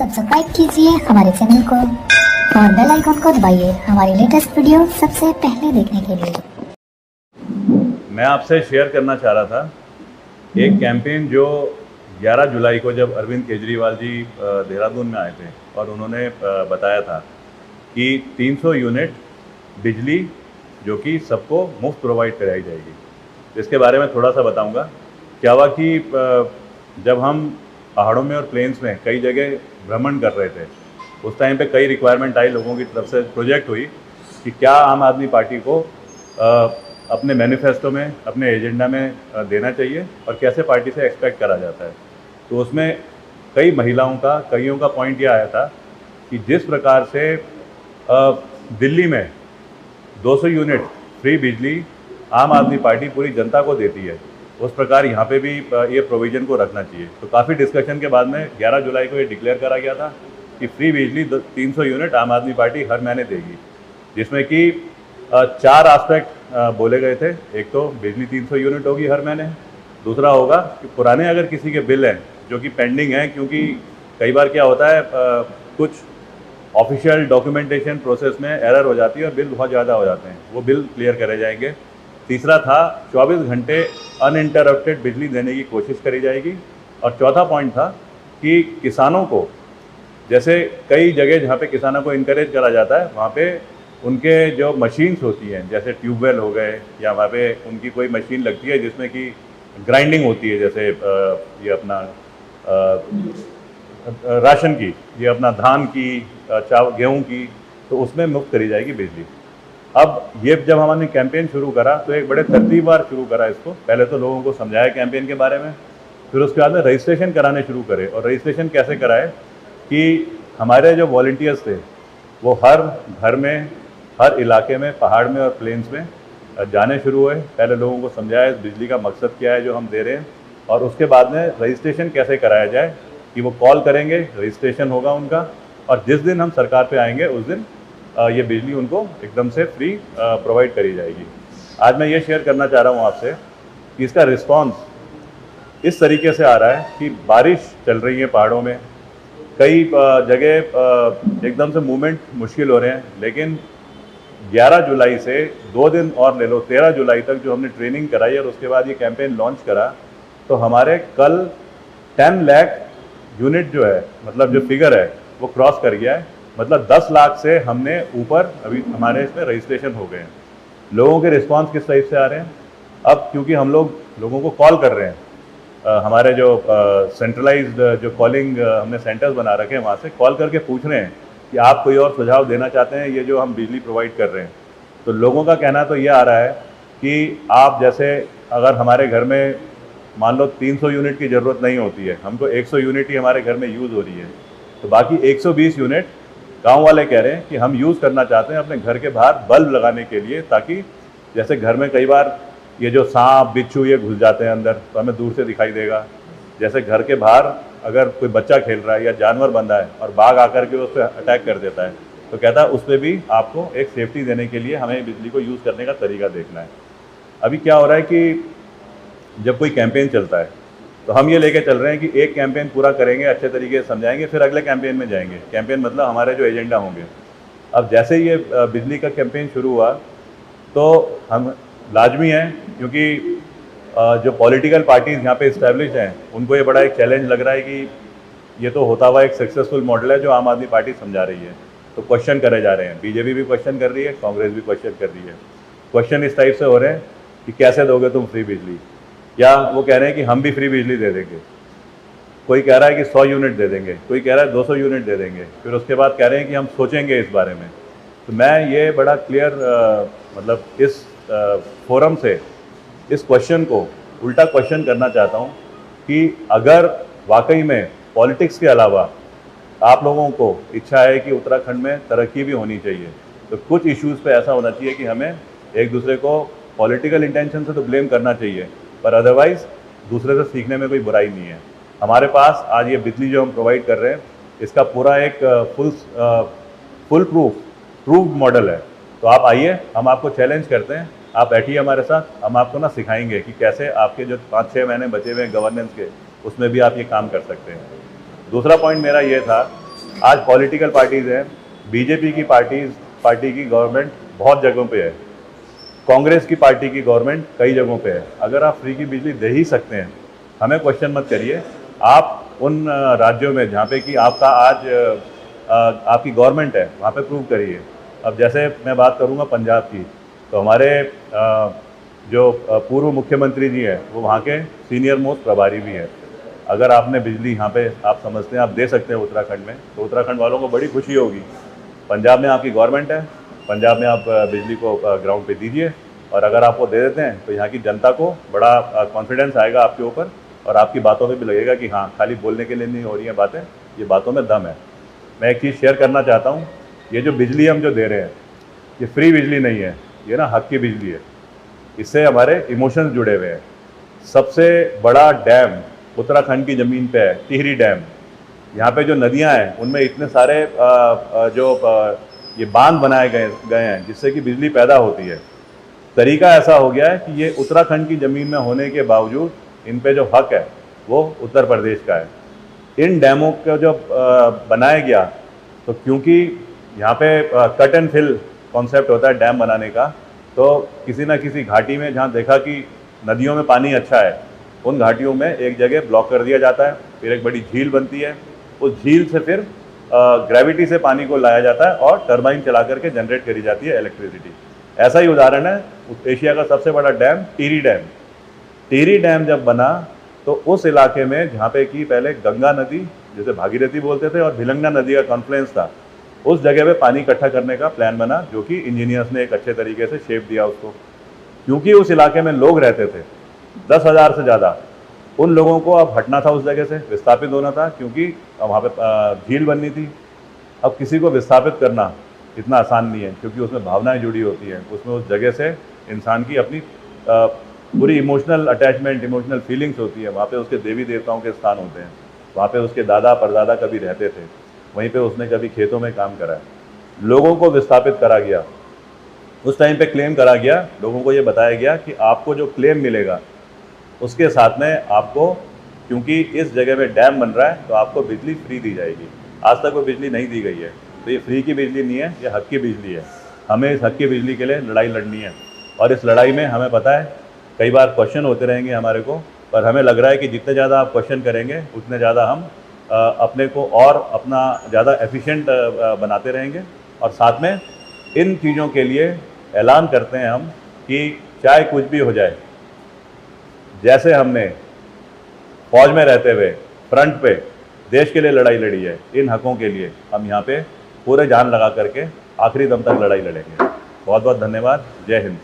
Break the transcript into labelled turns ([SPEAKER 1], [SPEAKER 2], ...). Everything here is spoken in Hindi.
[SPEAKER 1] सब्सक्राइब कीजिए हमारे चैनल को और बेल आइकन को दबाइए हमारी लेटेस्ट वीडियो सबसे पहले देखने के लिए।
[SPEAKER 2] मैं आपसे शेयर करना चाह रहा था एक कैंपेन जो 11 जुलाई को जब अरविंद केजरीवाल जी देहरादून में आए थे और उन्होंने बताया था कि 300 यूनिट बिजली जो कि सबको मुफ्त प्रोवाइड कराई जाएगी। इसके बारे में थोड़ा सा बताऊंगा। क्या हुआ कि जब हम पहाड़ों में और प्लेन्स में कई जगह भ्रमण कर रहे थे, उस टाइम पे कई रिक्वायरमेंट आई लोगों की तरफ से, प्रोजेक्ट हुई कि क्या आम आदमी पार्टी को अपने मैनिफेस्टो में, अपने एजेंडा में देना चाहिए और कैसे पार्टी से एक्सपेक्ट करा जाता है। तो उसमें कई महिलाओं का, कईयों का पॉइंट यह आया था कि जिस प्रकार से दिल्ली में 200 यूनिट फ्री बिजली आम आदमी पार्टी पूरी जनता को देती है, उस प्रकार यहाँ पे भी ये प्रोविज़न को रखना चाहिए। तो काफ़ी डिस्कशन के बाद में 11 जुलाई को ये डिक्लेयर करा गया था कि फ्री बिजली 300 यूनिट आम आदमी पार्टी हर महीने देगी, जिसमें कि 4 एस्पेक्ट बोले गए थे। एक तो बिजली 300 यूनिट होगी हर महीने, दूसरा होगा कि पुराने अगर किसी के बिल हैं जो कि पेंडिंग हैं, क्योंकि कई बार क्या होता है कुछ ऑफिशियल डॉक्यूमेंटेशन प्रोसेस में एरर हो जाती है और बिल बहुत ज़्यादा हो जाते हैं, वो बिल क्लियर करे जाएंगे। तीसरा था 24 घंटे अनइंटरप्टेड बिजली देने की कोशिश करी जाएगी। और चौथा पॉइंट था कि किसानों को, जैसे कई जगह जहाँ पे किसानों को इनकरेज करा जाता है, वहाँ पे उनके जो मशीन्स होती हैं, जैसे ट्यूबवेल हो गए या वहाँ पे उनकी कोई मशीन लगती है जिसमें कि ग्राइंडिंग होती है, जैसे ये अपना राशन की, ये अपना धान की, गेहूँ की, तो उसमें मुफ्त करी जाएगी बिजली। अब ये जब हमने कैंपेन शुरू करा तो एक बड़े तरतीबवार शुरू करा इसको। पहले तो लोगों को समझाया कैंपेन के बारे में, फिर उसके बाद में रजिस्ट्रेशन कराने शुरू करे। और रजिस्ट्रेशन कैसे कराए कि हमारे जो वॉलंटियर्स थे वो हर घर में, हर इलाके में, पहाड़ में और प्लेन्स में जाने शुरू हुए। पहले लोगों को समझाया इस बिजली का मकसद क्या है जो हम दे रहे हैं, और उसके बाद में रजिस्ट्रेशन कैसे कराया जाए कि वो कॉल करेंगे, रजिस्ट्रेशन होगा उनका, और जिस दिन हम सरकार पे आएंगे उस दिन ये बिजली उनको एकदम से फ्री प्रोवाइड करी जाएगी। आज मैं ये शेयर करना चाह रहा हूँ आपसे कि इसका रिस्पांस इस तरीके से आ रहा है कि बारिश चल रही है पहाड़ों में, कई जगह एकदम से मूवमेंट मुश्किल हो रहे हैं, लेकिन 11 जुलाई से 2 दिन और ले लो, 13 जुलाई तक जो हमने ट्रेनिंग कराई और उसके बाद ये कैंपेन लॉन्च करा, तो हमारे कल 10 लाख यूनिट जो है, मतलब जो फिगर है वो क्रॉस कर गया है। मतलब 10 लाख से हमने ऊपर अभी हमारे इसमें रजिस्ट्रेशन हो गए हैं। लोगों के रिस्पांस किस टाइप से आ रहे हैं, अब क्योंकि हम लोग लोगों को कॉल कर रहे हैं, हमारे जो सेंट्रलाइज्ड जो कॉलिंग हमने सेंटर्स बना रखे हैं, वहाँ से कॉल करके पूछ रहे हैं कि आप कोई और सुझाव देना चाहते हैं ये जो हम बिजली प्रोवाइड कर रहे हैं। तो लोगों का कहना तो ये आ रहा है कि आप जैसे अगर हमारे घर में मान लो 300 यूनिट की ज़रूरत नहीं होती है, हमको 100 यूनिट ही हमारे घर में यूज़ हो रही है, तो बाकी 120 यूनिट गांव वाले कह रहे हैं कि हम यूज़ करना चाहते हैं अपने घर के बाहर बल्ब लगाने के लिए, ताकि जैसे घर में कई बार ये जो सांप बिच्छू ये घुस जाते हैं अंदर, तो हमें दूर से दिखाई देगा। जैसे घर के बाहर अगर कोई बच्चा खेल रहा है या जानवर बंधा है और बाघ आकर के उस पर अटैक कर देता है, तो कहता है उस पर भी आपको एक सेफ्टी देने के लिए हमें बिजली को यूज़ करने का तरीका देखना है। अभी क्या हो रहा है कि जब कोई कैंपेन चलता है तो हम ये लेके चल रहे हैं कि एक कैंपेन पूरा करेंगे, अच्छे तरीके से समझाएंगे, फिर अगले कैंपेन में जाएंगे। कैंपेन मतलब हमारे जो एजेंडा होंगे। अब जैसे ही ये बिजली का कैंपेन शुरू हुआ तो हम लाजमी है, क्योंकि जो पॉलिटिकल पार्टीज़ यहाँ पे इस्टेब्लिश हैं उनको ये बड़ा एक चैलेंज लग रहा है कि ये तो होता हुआ एक सक्सेसफुल मॉडल है जो आम आदमी पार्टी समझा रही है, तो क्वेश्चन करे जा रहे हैं। बीजेपी भी क्वेश्चन कर रही है, कांग्रेस भी क्वेश्चन कर रही है। क्वेश्चन इस टाइप से हो रहे हैं कि कैसे दोगे तुम फ्री बिजली, या वो कह रहे हैं कि हम भी फ्री बिजली दे देंगे। कोई कह रहा है कि 100 यूनिट दे देंगे, कोई कह रहा है 200 यूनिट दे देंगे, फिर उसके बाद कह रहे हैं कि हम सोचेंगे इस बारे में। तो मैं ये बड़ा क्लियर मतलब इस फोरम से इस क्वेश्चन को उल्टा क्वेश्चन करना चाहता हूँ कि अगर वाकई में पॉलिटिक्स के अलावा आप लोगों को इच्छा है कि उत्तराखंड में तरक्की भी होनी चाहिए, तो कुछ इश्यूज़ पे ऐसा होना चाहिए कि हमें एक दूसरे को पॉलिटिकल इंटेंशन से तो ब्लेम करना चाहिए, पर अदरवाइज़ दूसरे से सीखने में कोई बुराई नहीं है। हमारे पास आज ये बिजली जो हम प्रोवाइड कर रहे हैं, इसका पूरा एक फुल प्रूफ मॉडल है। तो आप आइए, हम आपको चैलेंज करते हैं, आप बैठिए हमारे साथ, हम आपको ना सिखाएंगे कि कैसे आपके जो 5-6 महीने बचे हुए हैं गवर्नेंस के, उसमें भी आप ये काम कर सकते हैं। दूसरा पॉइंट मेरा ये था आज पॉलिटिकल पार्टीज़ हैं, बीजेपी की पार्टी की गवर्नमेंट बहुत जगहों पे है, कांग्रेस की पार्टी की गवर्नमेंट कई जगहों पे है। अगर आप फ्री की बिजली दे ही सकते हैं, हमें क्वेश्चन मत करिए। आप उन राज्यों में जहाँ पे कि आपका आज आपकी गवर्नमेंट है, वहाँ पे प्रूव करिए। अब जैसे मैं बात करूँगा पंजाब की, तो हमारे जो पूर्व मुख्यमंत्री जी हैं, वो वहाँ के सीनियर मोस्ट प्रभारी भी हैं। अगर आपने बिजली यहाँ पे आप समझते हैं आप दे सकते हैं उत्तराखंड में, तो उत्तराखंड वालों को बड़ी खुशी होगी। पंजाब में आपकी गवर्नमेंट है, पंजाब में आप बिजली को ग्राउंड पे दीजिए, और अगर आप वो दे देते हैं तो यहाँ की जनता को बड़ा कॉन्फिडेंस आएगा आपके ऊपर, और आपकी बातों पे भी लगेगा कि हाँ, खाली बोलने के लिए नहीं हो रही हैं बातें, ये बातों में दम है। मैं एक चीज़ शेयर करना चाहता हूँ, ये जो बिजली हम जो दे रहे हैं, ये फ्री बिजली नहीं है, ये ना हक की बिजली है। इससे हमारे इमोशंस जुड़े हुए हैं। सबसे बड़ा डैम उत्तराखंड की ज़मीन पे है, टिहरी डैम। यहाँ पे जो नदियाँ हैं, उनमें इतने सारे ये बांध बनाए गए हैं जिससे कि बिजली पैदा होती है। तरीका ऐसा हो गया है कि ये उत्तराखंड की ज़मीन में होने के बावजूद इन पे जो हक है वो उत्तर प्रदेश का है। इन डैमों का जो बनाया गया, तो क्योंकि यहाँ पे कट एंड फिल कॉन्सेप्ट होता है डैम बनाने का, तो किसी ना किसी घाटी में जहाँ देखा कि नदियों में पानी अच्छा है, उन घाटियों में एक जगह ब्लॉक कर दिया जाता है, फिर एक बड़ी झील बनती है। उस झील से फिर ग्रेविटी से पानी को लाया जाता है और टरबाइन चला करके जनरेट करी जाती है इलेक्ट्रिसिटी। ऐसा ही उदाहरण है एशिया का सबसे बड़ा dam Tehri dam. Tehri dam जब बना तो उस इलाके में जहाँ पे कि पहले गंगा नदी, जिसे भागीरथी बोलते थे, और भिलंगा नदी का कॉन्फ्लुएंस था, उस जगह पे पानी इकट्ठा करने का प्लान बना, जो कि इंजीनियर्स ने एक अच्छे तरीके से शेप दिया उसको। क्योंकि उस इलाके में लोग रहते थे 10,000 से ज़्यादा, उन लोगों को अब हटना था, उस जगह से विस्थापित होना था, क्योंकि वहाँ पे झील बननी थी। अब किसी को विस्थापित करना इतना आसान नहीं है, क्योंकि उसमें भावनाएं जुड़ी होती हैं, उसमें उस जगह से इंसान की अपनी पूरी इमोशनल अटैचमेंट, इमोशनल फीलिंग्स होती है। वहाँ पे उसके देवी देवताओं के स्थान होते हैं, वहाँ पे उसके दादा परदादा कभी रहते थे, वहीं पे उसने कभी खेतों में काम करा है। लोगों को विस्थापित करा गया, उस टाइम पे क्लेम करा गया, लोगों को ये बताया गया कि आपको जो क्लेम मिलेगा उसके साथ में आपको, क्योंकि इस जगह में डैम बन रहा है, तो आपको बिजली फ्री दी जाएगी। आज तक वो बिजली नहीं दी गई है, तो ये फ्री की बिजली नहीं है, ये हक की बिजली है। हमें इस हक की बिजली के लिए लड़ाई लड़नी है, और इस लड़ाई में हमें पता है कई बार क्वेश्चन होते रहेंगे हमारे को, पर हमें लग रहा है कि जितने ज़्यादा आप क्वेश्चन करेंगे उतने ज़्यादा हम अपने को और अपना ज़्यादा एफिशिएंट बनाते रहेंगे। और साथ में इन चीज़ों के लिए ऐलान करते हैं हम कि चाहे कुछ भी हो जाए, जैसे हमने फौज में रहते हुए फ्रंट पे देश के लिए लड़ाई लड़ी है, इन हकों के लिए हम यहाँ पे पूरे जान लगा करके आखिरी दम तक लड़ाई लड़ेंगे। बहुत बहुत धन्यवाद। जय हिंद।